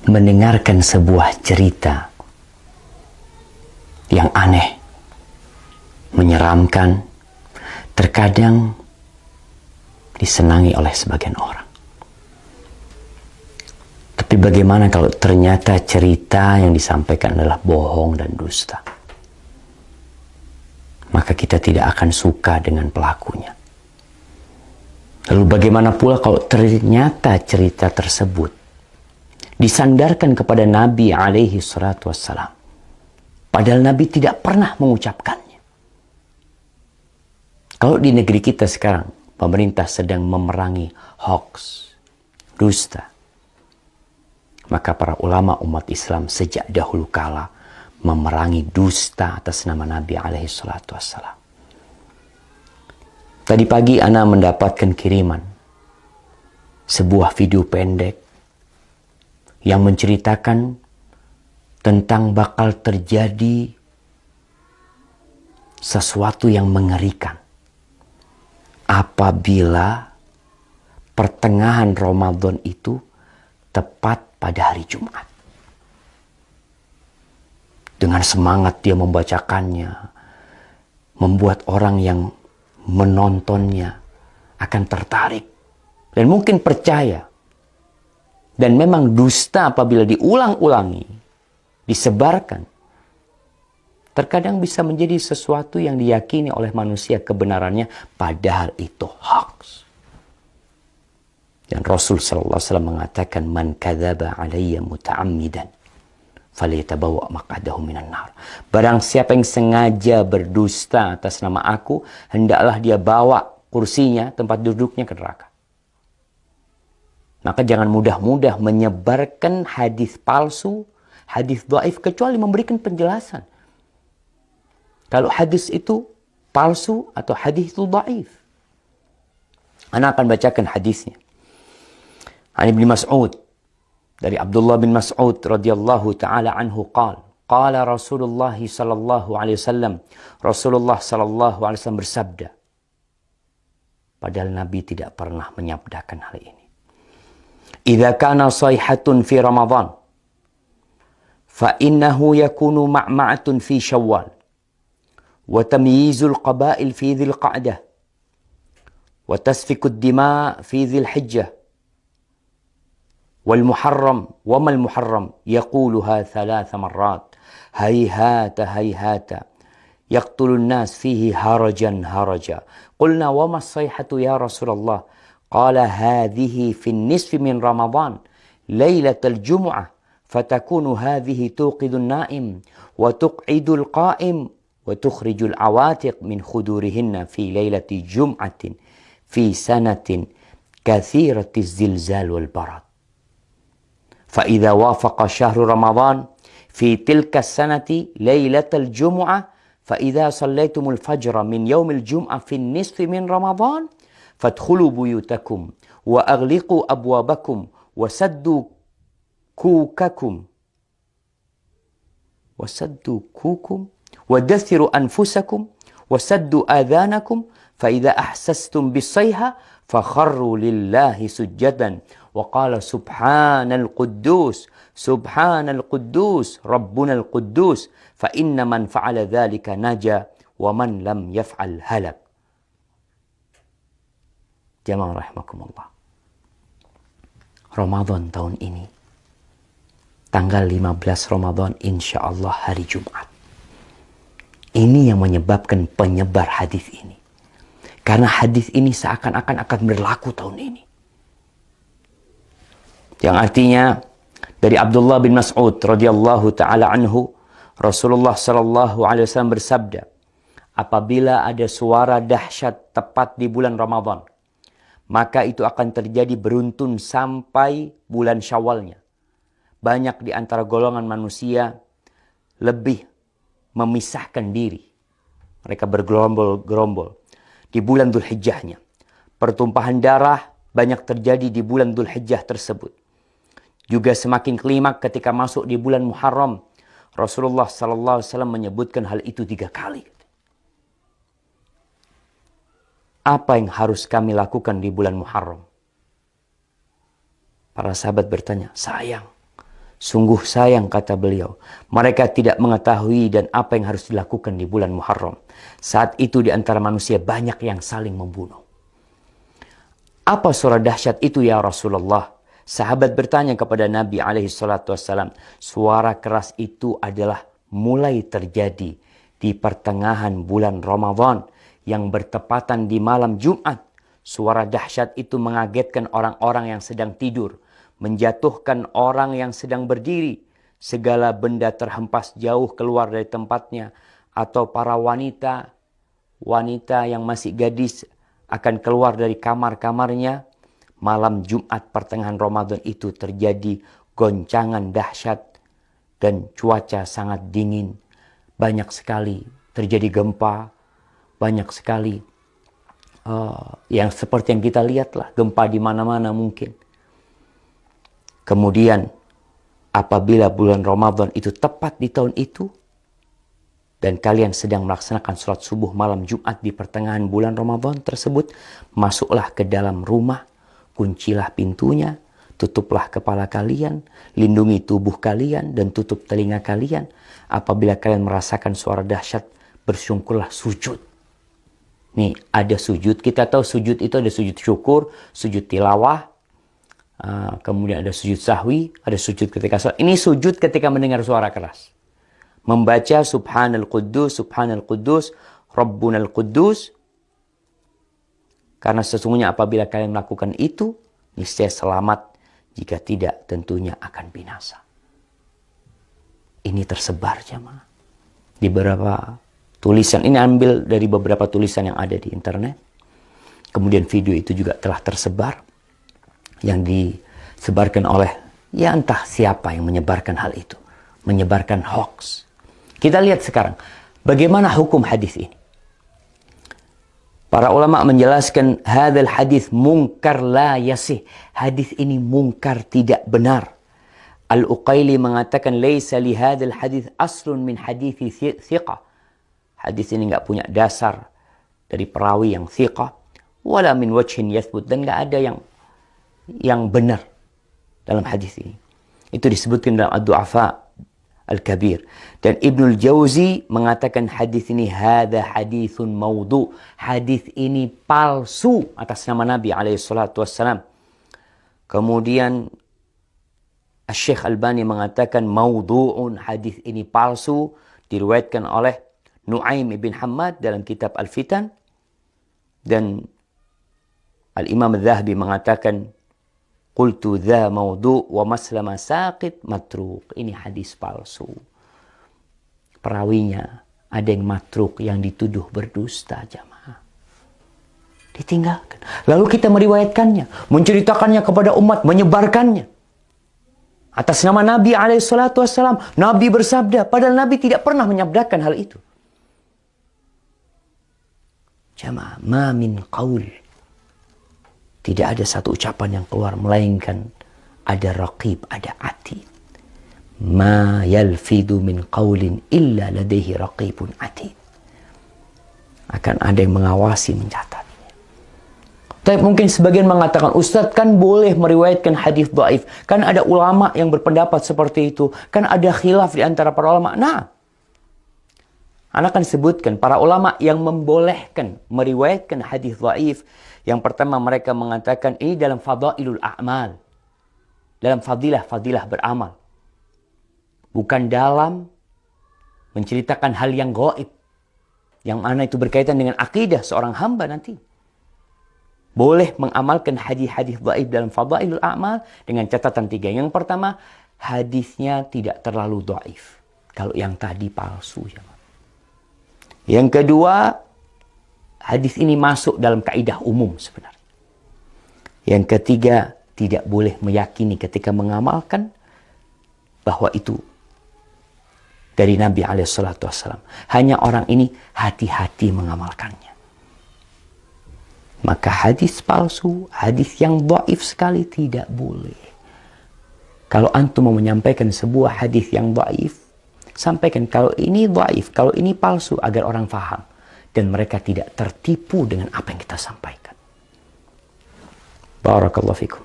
mendengarkan sebuah cerita yang aneh, menyeramkan, terkadang disenangi oleh sebagian orang. Tapi bagaimana kalau ternyata cerita yang disampaikan adalah bohong dan dusta? Maka kita tidak akan suka dengan pelakunya. Lalu bagaimana pula kalau ternyata cerita tersebut disandarkan kepada Nabi alaihi salatu wassalam, padahal Nabi tidak pernah mengucapkannya? Kalau di negeri kita sekarang pemerintah sedang memerangi hoax, dusta, maka para ulama umat Islam sejak dahulu kala memerangi dusta atas nama Nabi alaihi salatu wassalam. Tadi pagi ana mendapatkan kiriman sebuah video pendek yang menceritakan tentang bakal terjadi sesuatu yang mengerikan apabila pertengahan Ramadan itu tepat pada hari Jumat. Dengan semangat dia membacakannya, membuat orang yang menontonnya akan tertarik dan mungkin percaya. Dan memang dusta apabila diulang-ulangi, disebarkan, terkadang bisa menjadi sesuatu yang diyakini oleh manusia kebenarannya, padahal itu hoax. Dan Rasul sallallahu alaihi wasallam mengatakan, "Man kadzaba alayya muta'ammidan falyatabawa maq'adahu minan nar." Barang siapa yang sengaja berdusta atas nama aku, hendaklah dia bawa kursinya, tempat duduknya ke neraka. Maka jangan mudah-mudah menyebarkan hadis palsu, hadis dhaif, kecuali memberikan penjelasan. Kalau hadis itu palsu atau hadis itu dhaif. Ana akan bacakan hadisnya. An Ibnu Mas'ud, dari Abdullah bin Mas'ud radhiyallahu taala anhu qala Rasulullah sallallahu alaihi wasallam, Rasulullah sallallahu alaihi wasallam bersabda, padahal Nabi tidak pernah menyabdakan hal ini. Idza kana sayhatun fi Ramadan fa innahu yakunu ma'ma'atun fi Syawal wa tamyizul qabail fi Dzil Qa'dah wa tasfikud dima fi Dzil Hijjah wal muharram wa mal muharram yaquluha 3 marrat hayhata hayhata yaqtulun nas fihi harajan haraja. Qulna wa ma as-sayhatu ya Rasulullah? Qala hadhihi fi an-nisfi min Ramadan lailatul jumu'ah fatakunu hadhihi tuqidun na'im wa tuq'idul qa'im wa tukhrijul awatiq min khudurihinna fi lailati jum'atin fi sanatin kathiratiz zilzal wal barad. فإذا وافق شهر رمضان في تلك السنة ليلة الجمعة فإذا صليتم الفجر من يوم الجمعة في النصف من رمضان فادخلوا بيوتكم وأغلقوا أبوابكم وسدوا كوككم ودثروا أنفسكم وسدوا آذانكم فإذا أحسستم بالصيحة فخروا لله سجدا وقال سبحان القدوس ربنا القدوس فإن من فعل ذلك نجا ومن لم يفعل هلك. Jamaah rahimakumullah. Ramadan tahun ini, tanggal 15 Ramadan, insya Allah hari Jumat. Ini yang menyebabkan penyebar hadis ini. Karena hadis ini seakan-akan akan berlaku tahun ini. Yang artinya dari Abdullah bin Mas'ud radhiyallahu taala anhu, Rasulullah sallallahu alaihi wasallam bersabda, apabila ada suara dahsyat tepat di bulan Ramadan, maka itu akan terjadi beruntun sampai bulan Syawalnya. Banyak di antara golongan manusia lebih memisahkan diri. Mereka bergerombol-gerombol di bulan Dzulhijjahnya. Pertumpahan darah banyak terjadi di bulan Dzulhijjah tersebut. Juga semakin klimak ketika masuk di bulan Muharram. Rasulullah sallallahu alaihi wasallam menyebutkan hal itu 3 kali. Apa yang harus kami lakukan di bulan Muharram? Para sahabat bertanya, sayang, Sungguh sayang, kata beliau, mereka tidak mengetahui dan apa yang harus dilakukan di bulan Muharram. Saat itu di antara manusia banyak yang saling membunuh. Apa suara dahsyat itu ya Rasulullah? Sahabat bertanya kepada Nabi SAW. Suara keras itu adalah mulai terjadi di pertengahan bulan Ramadan yang bertepatan di malam Jumat. Suara dahsyat itu mengagetkan orang-orang yang sedang tidur, menjatuhkan orang yang sedang berdiri. Segala benda terhempas jauh keluar dari tempatnya, atau para wanita yang masih gadis akan keluar dari kamar-kamarnya. Malam Jumat pertengahan Ramadan itu terjadi goncangan dahsyat dan cuaca sangat dingin. Banyak sekali terjadi gempa, banyak sekali yang seperti yang kita lihat lah, gempa di mana-mana mungkin. Kemudian apabila bulan Ramadan itu tepat di tahun itu, dan kalian sedang melaksanakan sholat subuh malam Jumat di pertengahan bulan Ramadan tersebut, masuklah ke dalam rumah, kuncilah pintunya, tutuplah kepala kalian, lindungi tubuh kalian, dan tutup telinga kalian. Apabila kalian merasakan suara dahsyat, bersyukurlah, sujud. Nih, ada sujud. Kita tahu sujud itu ada sujud syukur, sujud tilawah, kemudian ada sujud sahwi, ada sujud ketika sholat. Ini sujud ketika mendengar suara keras. Membaca Subhanal Quddus, Rabbunal Quddus. Karena sesungguhnya apabila kalian melakukan itu, niscaya selamat. Jika tidak, tentunya akan binasa. Ini tersebar, jemaah, di beberapa tulisan. Ini ambil dari beberapa tulisan yang ada di internet. Kemudian video itu juga telah tersebar, yang disebarkan oleh, ya entah siapa yang menyebarkan hal itu, menyebarkan hoax. Kita lihat sekarang bagaimana hukum hadis ini. Para ulama menjelaskan hadzal hadis munkar la yasih. Hadis ini munkar, tidak benar. Al-Uqaili mengatakan laisa li hadzal hadis aslun min hadithi thiqah. Hadis ini enggak punya dasar dari perawi yang thiqah, wala min wajhin yathbut, dan enggak ada yang benar dalam hadis ini. Itu disebutkan dalam Ad-Du'afa Al-Kabir. Dan Ibnul Jauzi mengatakan hadis ini hadza haditsun maudhu. Hadis ini palsu atas nama Nabi SAW. Kemudian Syekh Albani mengatakan maudhu'un, hadis ini palsu, diriwayatkan oleh Nuaim ibn Hammad dalam kitab Al-Fitan. Dan Al-Imam Al-Zahabi mengatakan qultu dha maudhu' wa maslama saqit matruk. Ini hadis palsu. Perawinya ada yang matruk, yang dituduh berdusta, jamaah. Ditinggalkan. Lalu kita meriwayatkannya, menceritakannya kepada umat, menyebarkannya atas nama Nabi SAW. Nabi bersabda, padahal Nabi tidak pernah menyabdakan hal itu. Jamaah, ma min qaul, tidak ada satu ucapan yang keluar melainkan ada raqib, ada atid. Ma yalfidu min qaulin illa ladaihi raqibun atid. Akan ada yang mengawasi, mencatat. Tapi mungkin sebagian mengatakan, Ustadz kan boleh meriwayatkan hadis dhaif. Kan ada ulama yang berpendapat seperti itu. Kan ada khilaf di antara para ulama. Nah, Anda akan sebutkan para ulama yang membolehkan meriwayatkan hadis dhaif. Yang pertama, mereka mengatakan ini dalam fadailul a'mal, dalam fadilah beramal, bukan dalam menceritakan hal yang gaib, yang mana itu berkaitan dengan akidah seorang hamba nanti. Boleh mengamalkan hadis-hadis dhaif dalam fadailul a'mal dengan catatan 3. Yang pertama, hadisnya tidak terlalu dhaif. Kalau yang tadi palsu. Yang kedua, hadis ini masuk dalam kaidah umum sebenarnya. Yang ketiga, tidak boleh meyakini ketika mengamalkan bahwa itu dari Nabi SAW. Hanya orang ini hati-hati mengamalkannya. Maka hadis palsu, hadis yang dhaif sekali tidak boleh. Kalau antum mau menyampaikan sebuah hadis yang dhaif, sampaikan kalau ini dhaif, kalau ini palsu, agar orang faham dan mereka tidak tertipu dengan apa yang kita sampaikan. Barakallahu fikum.